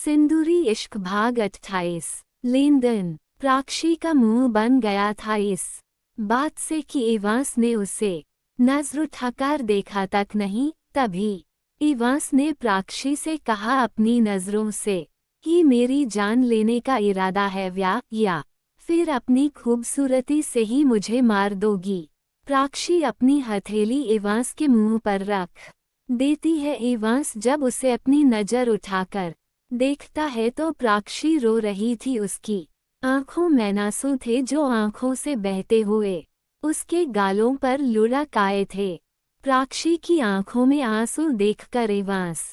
सिंदूरी इश्क भाग 28। लेन देन। प्राक्षी का मुंह बन गया था इस बात से कि इवांस ने उसे नजर उठाकर देखा तक नहीं। तभी इवांस ने प्राक्षी से कहा, अपनी नजरों से ही मेरी जान लेने का इरादा है या फिर अपनी खूबसूरती से ही मुझे मार दोगी। प्राक्षी अपनी हथेली इवांस के मुंह पर रख देती है। इवांस जब उसे अपनी नजर उठाकर देखता है तो प्राक्षी रो रही थी। उसकी आंखों में आंसू थे जो आंखों से बहते हुए उसके गालों पर लुढ़क आए थे। प्राक्षी की आंखों में आंसू देखकर इवांस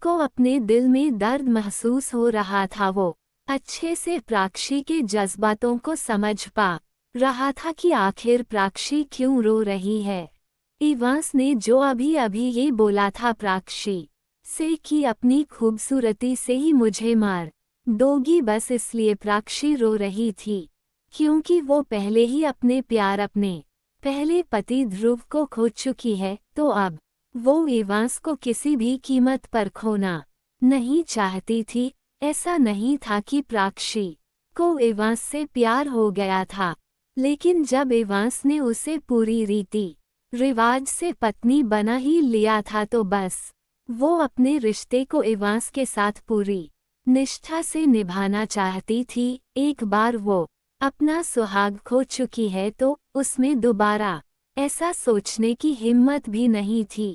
को अपने दिल में दर्द महसूस हो रहा था। वो अच्छे से प्राक्षी के जज्बातों को समझ पा रहा था कि आखिर प्राक्षी क्यों रो रही है। इवांस ने जो अभी अभी ये बोला था प्राक्षी से कि अपनी खूबसूरती से ही मुझे मार दोगी, बस इसलिए प्राक्षी रो रही थी क्योंकि वो पहले ही अपने पहले पति ध्रुव को खो चुकी है। तो अब वो इवांस को किसी भी कीमत पर खोना नहीं चाहती थी। ऐसा नहीं था कि प्राक्षी को इवांस से प्यार हो गया था, लेकिन जब इवांस ने उसे पूरी रीति रिवाज से पत्नी बना ही लिया था तो बस वो अपने रिश्ते को इवांस के साथ पूरी निष्ठा से निभाना चाहती थी। एक बार वो अपना सुहाग खो चुकी है तो उसमें दोबारा ऐसा सोचने की हिम्मत भी नहीं थी।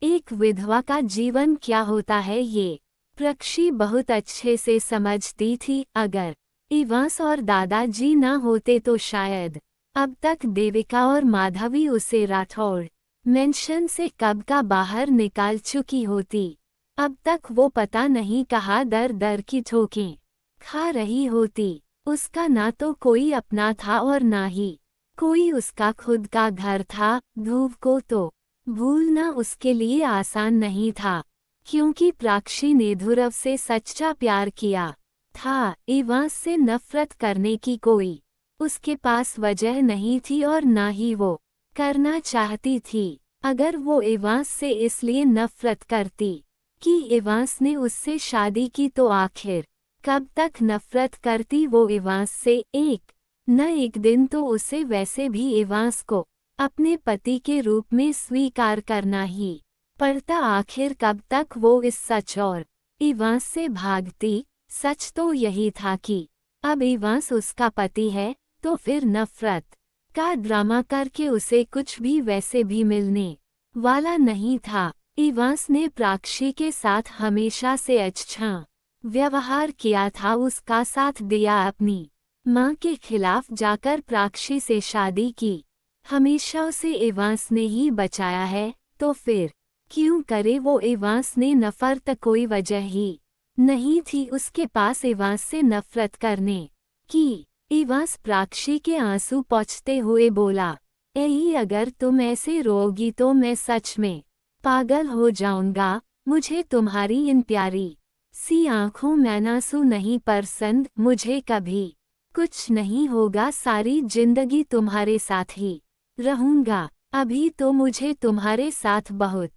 एक विधवा का जीवन क्या होता है ये प्राक्षी बहुत अच्छे से समझती थी। अगर इवांस और दादाजी ना होते तो शायद अब तक देविका और माधवी उसे राठौड़ मेंशन से कब का बाहर निकाल चुकी होती। अब तक वो पता नहीं कहाँ दर दर की ठोकें खा रही होती। उसका ना तो कोई अपना था और ना ही कोई उसका खुद का घर था। ध्रुव को तो भूलना उसके लिए आसान नहीं था क्योंकि प्राक्षी ने ध्रुव से सच्चा प्यार किया था। इवांस से नफरत करने की कोई उसके पास वजह नहीं थी और ना ही वो करना चाहती थी। अगर वो इवांस से इसलिए नफरत करती कि इवांस ने उससे शादी की तो आखिर कब तक नफरत करती वो इवांस से। एक न एक दिन तो उसे वैसे भी इवांस को अपने पति के रूप में स्वीकार करना ही पड़ता। आखिर कब तक वो इस सच और इवांस से भागती। सच तो यही था कि अब इवांस उसका पति है, तो फिर नफरत का ड्रामा करके उसे कुछ भी वैसे भी मिलने वाला नहीं था। इवांस ने प्राक्षी के साथ हमेशा से अच्छा व्यवहार किया था, उसका साथ दिया, अपनी मां के खिलाफ जाकर प्राक्षी से शादी की। हमेशा उसे इवांस ने ही बचाया है, तो फिर क्यों करे वो। इवांस ने नफरत कोई वजह ही नहीं थी उसके पास इवांस से नफरत करने की। इवांस प्राक्षी के आंसू पोंछते हुए बोला, ऐ अगर तुम ऐसे रोओगी तो मैं सच में पागल हो जाऊंगा। मुझे तुम्हारी इन प्यारी सी आंखों में आंसू नहीं पसंद। मुझे कभी कुछ नहीं होगा, सारी जिंदगी तुम्हारे साथ ही रहूंगा। अभी तो मुझे तुम्हारे साथ बहुत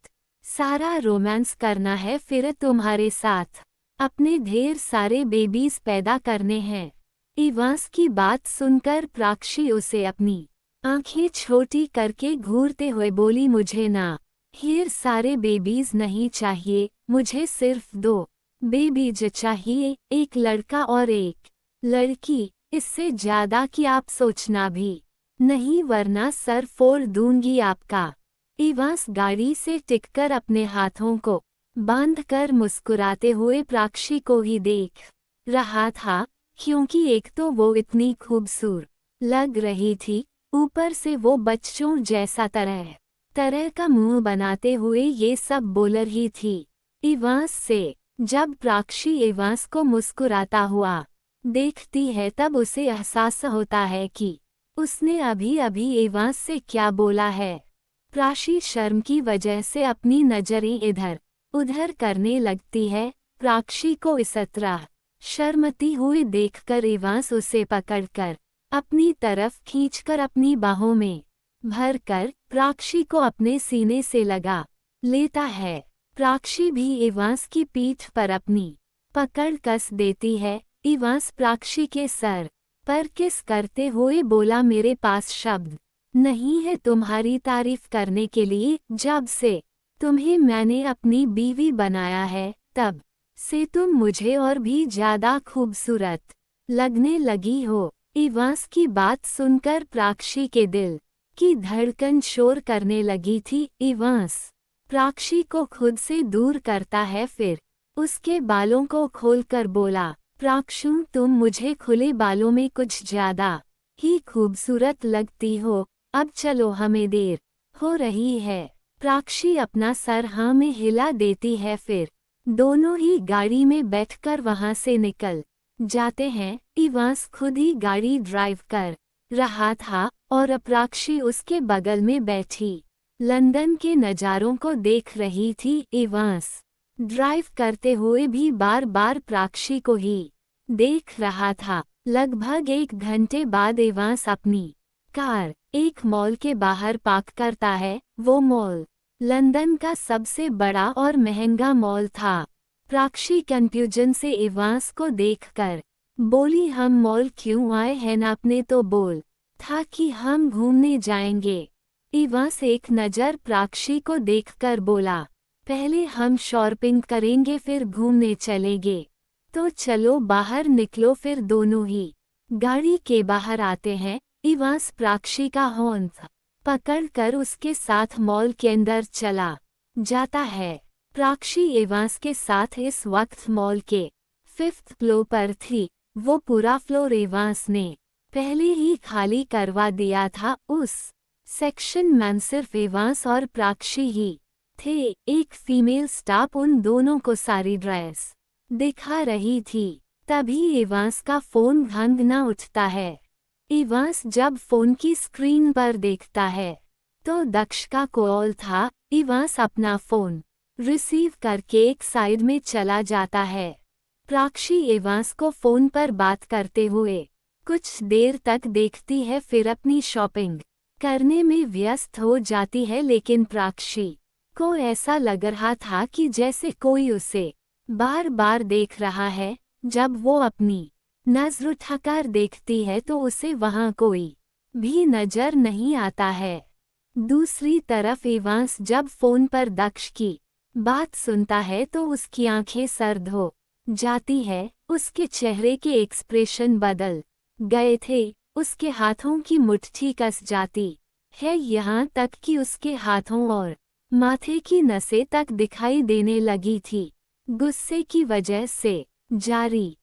सारा रोमांस करना है, फिर तुम्हारे साथ अपने ढेर सारे बेबीज पैदा करने हैं। इवांस की बात सुनकर प्राक्षी उसे अपनी आंखें छोटी करके घूरते हुए बोली, मुझे ना ढेर सारे बेबीज नहीं चाहिए, मुझे सिर्फ 2 बेबीज चाहिए, एक लड़का और एक लड़की। इससे ज्यादा कि आप सोचना भी नहीं, वरना सर फोड़ दूंगी आपका। इवांस गाड़ी से टिककर अपने हाथों को बांधकर मुस्कुराते हुए प्राक्षी को ही देख रहा था, क्योंकि एक तो वो इतनी खूबसूरत लग रही थी, ऊपर से वो बच्चों जैसा तरह तरह का मुंह बनाते हुए ये सब बोल रही थी इवांस से। जब प्राक्षी इवांस को मुस्कुराता हुआ देखती है तब उसे एहसास होता है कि उसने अभी अभी इवांस से क्या बोला है। प्राक्षी शर्म की वजह से अपनी नजरें इधर उधर करने लगती है। प्राक्षी को इस तरह शर्मती हुई देखकर इवांस उसे पकड़कर अपनी तरफ खींचकर अपनी बाहों में भरकर प्राक्षी को अपने सीने से लगा लेता है। प्राक्षी भी इवांस की पीठ पर अपनी पकड़ कस देती है। इवांस प्राक्षी के सर पर किस करते हुए बोला, मेरे पास शब्द नहीं है तुम्हारी तारीफ करने के लिए। जब से तुम्हें मैंने अपनी बीवी बनाया है तब से तुम मुझे और भी ज्यादा खूबसूरत लगने लगी हो। इवांस की बात सुनकर प्राक्षी के दिल की धड़कन शोर करने लगी थी। इवांस प्राक्षी को खुद से दूर करता है, फिर उसके बालों को खोलकर बोला, प्राक्षु तुम मुझे खुले बालों में कुछ ज्यादा ही खूबसूरत लगती हो। अब चलो, हमें देर हो रही है। प्राक्षी अपना सर हाँ में हिला देती है, फिर दोनों ही गाड़ी में बैठकर वहां से निकल जाते हैं। इवांस खुद ही गाड़ी ड्राइव कर रहा था और प्राक्षी उसके बगल में बैठी लंदन के नज़ारों को देख रही थी। इवांस ड्राइव करते हुए भी बार बार प्राक्षी को ही देख रहा था। लगभग 1 घंटे बाद इवांस अपनी कार एक मॉल के बाहर पार्क करता है। वो मॉल लंदन का सबसे बड़ा और महंगा मॉल था। प्राक्षी कंफ्यूजन से इवांस को देखकर बोली, हम मॉल क्यों आए हैं? आपने तो बोल था कि हम घूमने जाएंगे। इवांस एक नज़र प्राक्षी को देखकर बोला, पहले हम शॉपिंग करेंगे फिर घूमने चलेंगे। तो चलो बाहर निकलो। फिर दोनों ही गाड़ी के बाहर आते हैं। इवांस प्राक्षी का हॉर्न पकड़कर उसके साथ मॉल के अंदर चला जाता है। प्राक्षी इवांस के साथ इस वक्त मॉल के 5th फ्लोर पर थी। वो पूरा फ्लोर इवांस ने पहले ही खाली करवा दिया था। उस सेक्शन में सिर्फ इवांस और प्राक्षी ही थे। एक फीमेल स्टाफ उन दोनों को सारी ड्रेस दिखा रही थी। तभी इवांस का फोन घंग न उठता है। इवांस जब फोन की स्क्रीन पर देखता है तो दक्ष का कॉल था। इवांस अपना फोन रिसीव करके एक साइड में चला जाता है। प्राक्षी इवांस को फोन पर बात करते हुए कुछ देर तक देखती है, फिर अपनी शॉपिंग करने में व्यस्त हो जाती है। लेकिन प्राक्षी को ऐसा लग रहा था कि जैसे कोई उसे बार बार देख रहा है। जब वो अपनी नजर उठाकर देखती है तो उसे वहां कोई भी नजर नहीं आता है। दूसरी तरफ इवांस जब फोन पर दक्ष की बात सुनता है तो उसकी आंखें सर्द हो जाती है। उसके चेहरे के एक्सप्रेशन बदल गए थे। उसके हाथों की मुट्ठी कस जाती है, यहाँ तक कि उसके हाथों और माथे की नसें तक दिखाई देने लगी थी। गुस्से की वजह से जारी